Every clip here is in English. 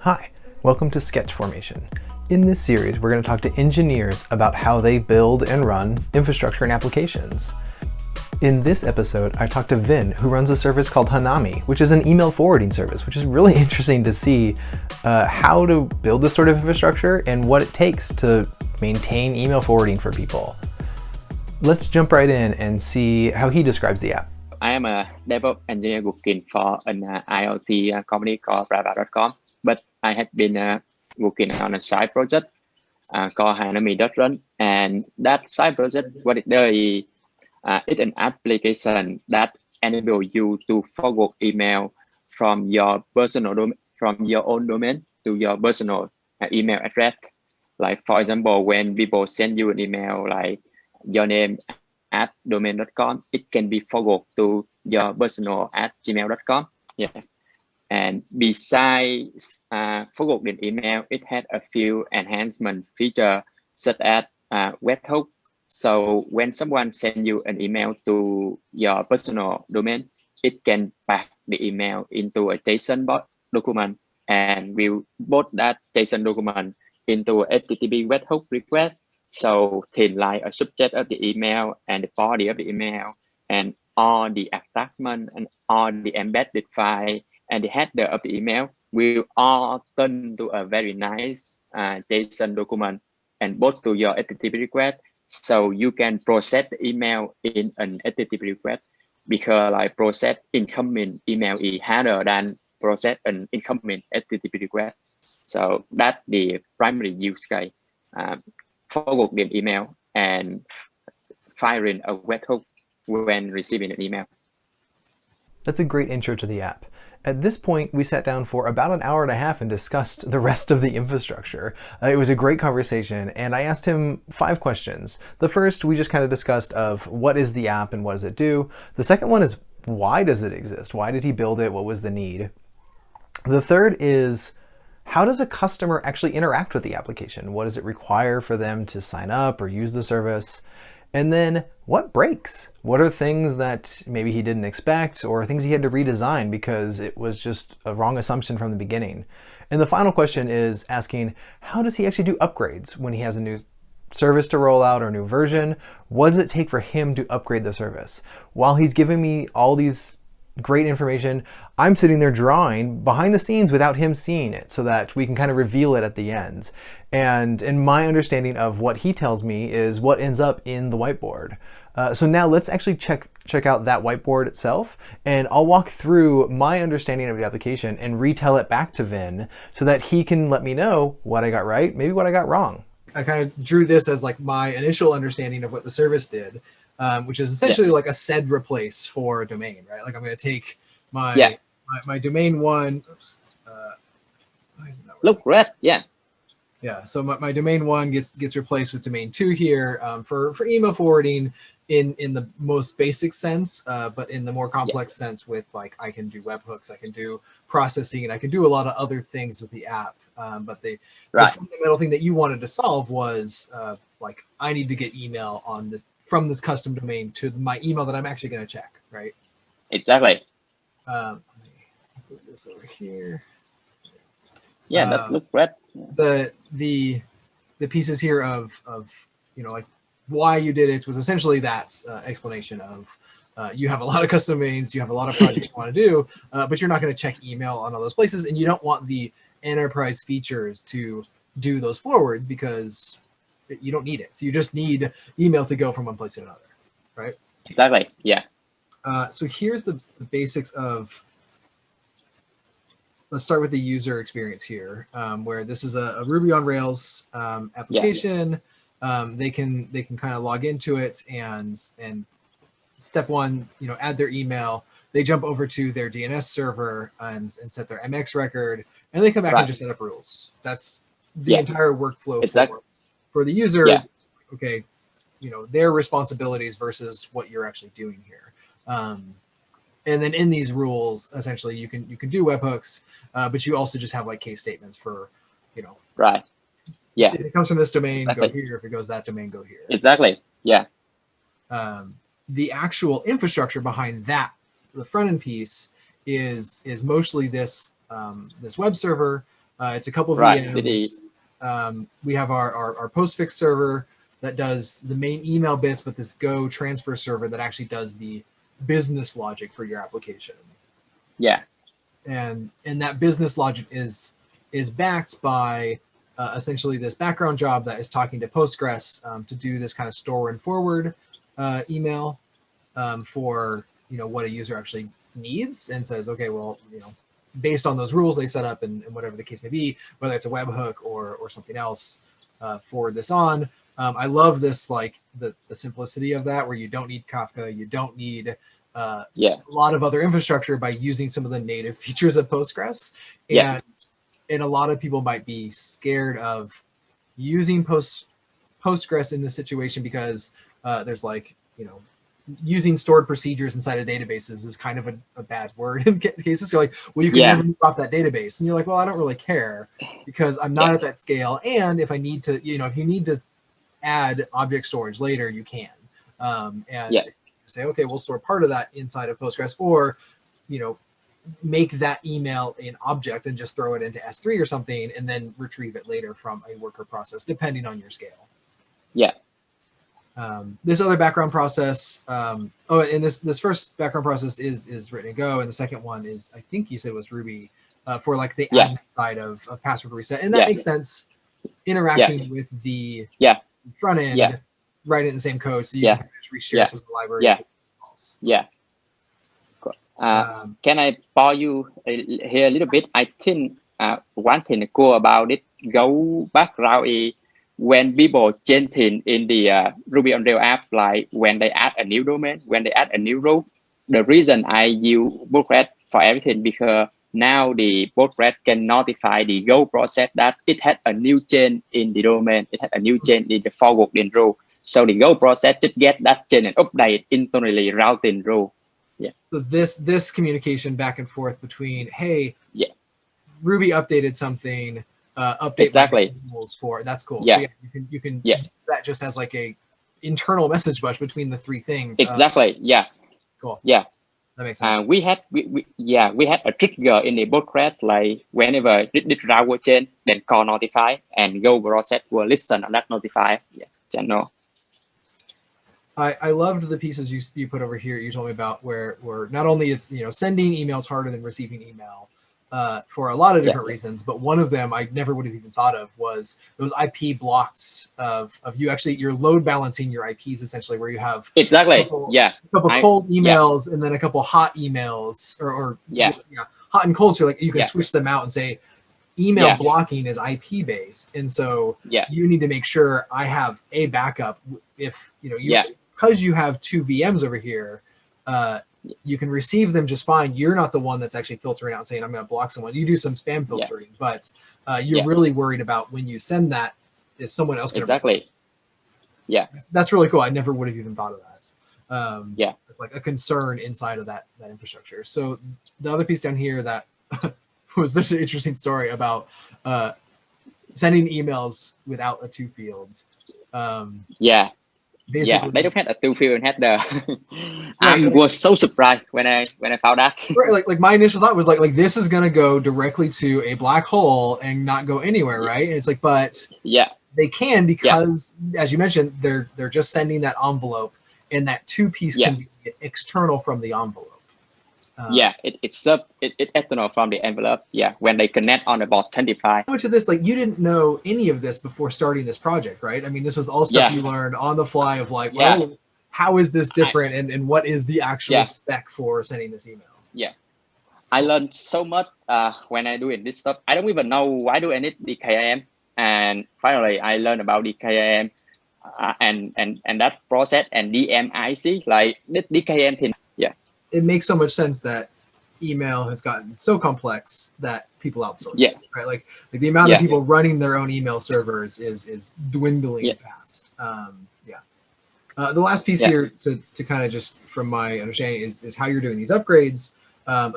Hi, welcome to SketchFormation. In this series, we're going to talk to engineers about how they build and run infrastructure and applications. In this episode, I talked to Vinh, who runs a service called Hanami, which is an email forwarding service, which is really interesting to see how to build this sort of infrastructure and what it takes to maintain email forwarding for people. Let's jump right in and see how he describes the app. I am a DevOps engineer working for an IoT company called Whiteboard, but I had been working on a side project called hanami.run, and that side project, what it does is it's an application that enables you to forward email from your from your own domain to your personal email address. Like for example, when people send you an email like your name at domain.com, it can be forwarded to your personal at gmail.com. Yeah. And besides forwarding email, it had a few enhancement features such as webhook. So when someone sends you an email to your personal domain, it can pack the email into a JSON document and will put that JSON document into a HTTP webhook request. So things like a subject of the email and the body of the email and all the attachment and all the embedded file and the header of the email will all turn to a very nice JSON document and both to your HTTP request. So you can process the email in an HTTP request because like process incoming email is harder than process an incoming HTTP request. So that's the primary use case. Forwarding email and firing a webhook when receiving an email. That's a great intro to the app. At this point, we sat down for about an hour and a half and discussed the rest of the infrastructure. It was a great conversation, and I asked him 5 questions. The first, we just kind of discussed of what is the app and what does it do. The second one is, why does it exist? Why did he build it? What was the need? The third is, how does a customer actually interact with the application? What does it require for them to sign up or use the service? And then what breaks? What are things that maybe he didn't expect or things he had to redesign because it was just a wrong assumption from the beginning? And the final question is asking, how does he actually do upgrades when he has a new service to roll out or a new version? What does it take for him to upgrade the service? While he's giving me all these great information, I'm sitting there drawing behind the scenes without him seeing it so that we can kind of reveal it at the end. And in my understanding of what he tells me is what ends up in the whiteboard. So now let's actually check out that whiteboard itself, and I'll walk through my understanding of the application and retell it back to Vinh so that he can let me know what I got right, maybe what I got wrong. I kind of drew this as like my initial understanding of what the service did. Which is essentially like a sed replace for a domain, right? Like I'm going to take my domain one. Oops, look red, yeah. So my domain one gets replaced with domain 2 here for email forwarding in the most basic sense, but in the more complex sense with like I can do webhooks, I can do processing, and I can do a lot of other things with the app. But the fundamental thing that you wanted to solve was like I need to get email on this from this custom domain to my email that I'm actually going to check, right? Exactly. Let me put this over here. Yeah, that looks great. The pieces here of like why you did it was essentially that explanation of you have a lot of custom domains, you have a lot of projects you want to do, but you're not going to check email on all those places, and you don't want the enterprise features to do those forwards because you don't need it. So you just need email to go from one place to another, right? Exactly, yeah. So here's the basics of, let's start with the user experience here, where this is a Ruby on Rails application. They can kind of log into it and step one, add their email. They jump over to their DNS server and set their MX record, and they come back and just set up rules. That's the entire workflow for the user. Okay, their responsibilities versus what you're actually doing here. And then in these rules, essentially, you can do webhooks, but you also just have like case statements for, Right. Yeah. If it comes from this domain, go here. If it goes that domain, go here. Exactly. Yeah. The actual infrastructure behind that, the front end piece, is mostly this this web server It's a couple of Right. VMs. We have our postfix server that does the main email bits, but this Go transfer server that actually does the business logic for your application. Yeah. And that business logic is backed by essentially this background job that is talking to Postgres to do this kind of store and forward email for what a user actually needs, and says, okay, well, based on those rules they set up and whatever the case may be, whether it's a webhook or something else, forward this on. I love this, like the simplicity of that, where you don't need Kafka, you don't need a lot of other infrastructure by using some of the native features of Postgres. And a lot of people might be scared of using Postgres in this situation because there's using stored procedures inside of databases is kind of a bad word in cases. So well, you can never move off that database. And you're like, well, I don't really care because I'm not at that scale. And if I need to, if you need to add object storage later, you can. Say, okay, we'll store part of that inside of Postgres, or, make that email an object and just throw it into S3 or something, and then retrieve it later from a worker process, depending on your scale. This other background process, and this first background process is written in Go, and the second one is, I think you said was Ruby, for like the admin side of password reset, and that makes sense. Interacting with the front end, write it in the same code, so you can just reshare some of the libraries. Can I pause you here a little bit? I think one thing cool about it, Go background is when people change things in the Ruby on Rails app, like when they add a new domain, when they add a new role. The reason I use Postgres for everything, because now the Postgres can notify the Go process that it had a new change in the domain, it had a new change in the forwarding role. So the Go process just get that change and update internally routing role. So this communication back and forth between, hey, Ruby updated something, update rules for, that's cool. So you can use that just as like a internal message bus between the three things. Cool. That makes sense. We had a trigger in the Postgres, like whenever this route will change, then call notify, and Go process will listen and that notify. Channel. I loved the pieces you put over here. You told me about where not only is sending emails harder than receiving email for a lot of different reasons, but one of them I never would have even thought of was those IP blocks of you actually, you're load balancing your IPs essentially, where you have a couple cold emails and then a couple hot emails or hot and cold. So like you can switch them out and say email blocking is IP based, and so you need to make sure I have a backup if because you have two VMs over here. You can receive them just fine. You're not the one that's actually filtering out and saying, I'm going to block someone. You do some spam filtering, but you're really worried about when you send that, is someone else going to receive it? That's really cool. I never would have even thought of that. It's like a concern inside of that infrastructure. So the other piece down here that was such an interesting story about sending emails without a two fields. Basically, they don't have a two field and had the. I was so surprised when I found that. Right, like my initial thought was like this is gonna go directly to a black hole and not go anywhere, right? And it's like, but they can, because as you mentioned, they're just sending that envelope, and that two piece can be external from the envelope. It's external from the envelope. When they connect on about 25. How much of this, like, you didn't know any of this before starting this project, right? I mean, this was all stuff you learned on the fly of like, well, how is this different, and what is the actual spec for sending this email? I learned so much when I doing this stuff. I don't even know why do I need the KIM, and finally I learned about the KIM and that process and DMIC, like this DKIM thing. It makes so much sense that email has gotten so complex that people outsource it, right? Like the amount of people running their own email servers is dwindling fast. The last piece here to kind of just from my understanding is how you're doing these upgrades.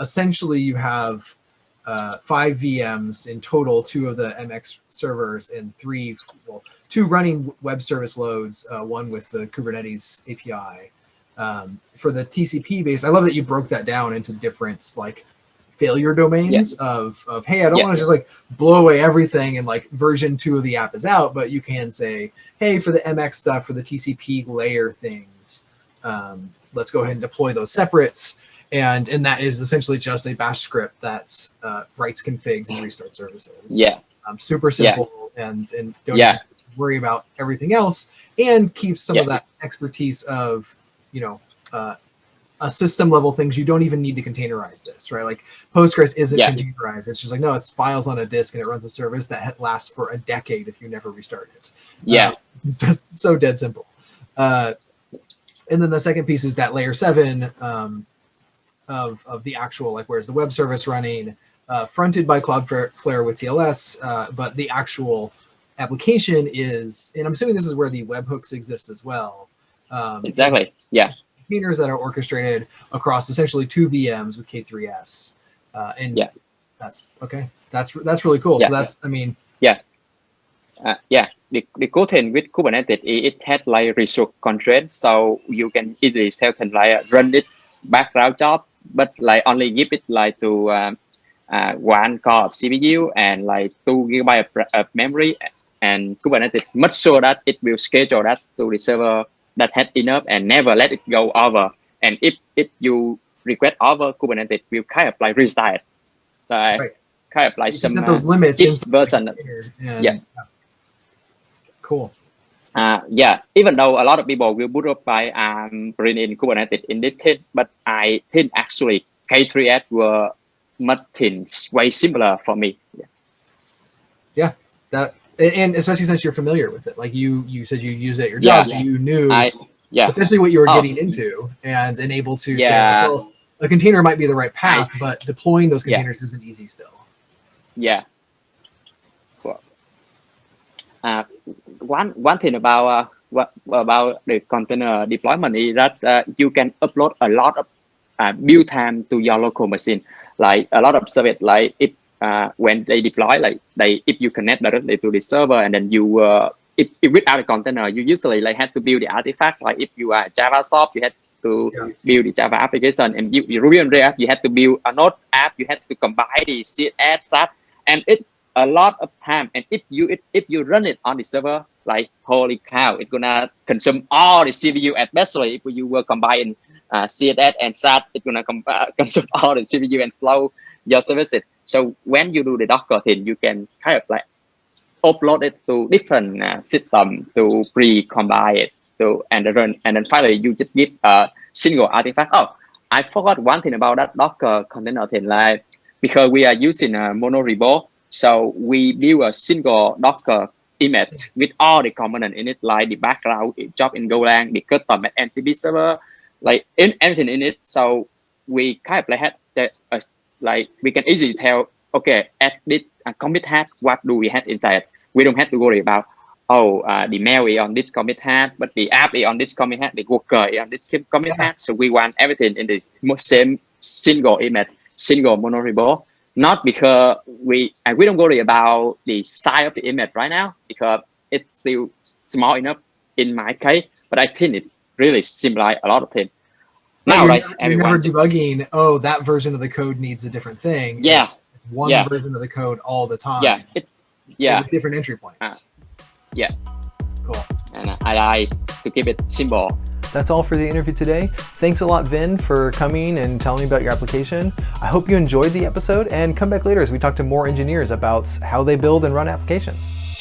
Essentially, you have 5 VMs in total, 2 of the MX servers and 2 running web service loads, 1 with the Kubernetes API. For the TCP base, I love that you broke that down into different like failure domains of hey, I don't want to just like blow away everything and like version 2 of the app is out, but you can say, hey, for the MX stuff, for the TCP layer things, let's go ahead and deploy those separates. And that is essentially just a bash script that's writes configs and restart services. Yeah. Super simple and don't even worry about everything else, and keeps some of that expertise of, you know, a system level things. You don't even need to containerize this, right? Like Postgres isn't containerized. It's just like, no, it's files on a disk and it runs a service that lasts for a decade if you never restart it. It's just so dead simple. And then the second piece is that layer 7 of the actual, like, where's the web service running, fronted by Cloudflare with TLS, but the actual application is, and I'm assuming this is where the webhooks exist as well. Exactly. Yeah. Containers that are orchestrated across essentially 2 VMs with K3s. That's okay. That's really cool. So that's, I mean, the cool thing with Kubernetes, it has like resource constraints, so you can easily tell can like run it background job, but like only give it like to 1 core of CPU and like 2 GB of memory, and Kubernetes much sure that it will schedule that to the server that has enough and never let it go over. And if you request over, Kubernetes will kind of like restart, kind of like some those limits version. Cool. Even though a lot of people will boot up by bring in Kubernetes in this case, but I think actually K3s were much things way simpler for me. That, and especially since you're familiar with it, like you said you use it at your job, so you knew essentially what you were getting into, and able to say, well, a container might be the right path, but deploying those containers isn't easy still. Cool. One thing about the container deployment is that you can upload a lot of build time to your local machine. Like a lot of service, like if when they deploy, like if you connect directly to the server, and then you if without a container, you usually like have to build the artifact. Like if you are Java shop, you have to build the Java application, and you Ruby on Rails, you have to build a Node app. You have to combine the CSS stuff, and it's a lot of time. And if you run it on the server, like holy cow, it's gonna consume all the CPU, especially if you will combine CSS and SAT, it's gonna consume all the CPU and slow your services. So when you do the Docker thing, you can kind of like upload it to different systems to pre-combine it to and run, and then finally you just give a single artifact. Oh, I forgot one thing about that Docker container thing, like because we are using a monorepo, so we build a single Docker image with all the components in it, like the background job in Golang, the custom at MCP server, like everything in it. So we kind of like had that, like we can easily tell, okay, at this commit hat, what do we have inside? We don't have to worry about, the mail is on this commit hat, but the app is on this commit hat, the worker is on this commit hat. So we want everything in the same single image, single monorepo. Not because we don't worry about the size of the image right now, because it's still small enough in my case, but I think it really simplifies a lot of things. Now, you're never debugging, that version of the code needs a different thing. It's one version of the code all the time. With different entry points. Cool. And I like to keep it simple. That's all for the interview today. Thanks a lot, Vinh, for coming and telling me about your application. I hope you enjoyed the episode, and come back later as we talk to more engineers about how they build and run applications.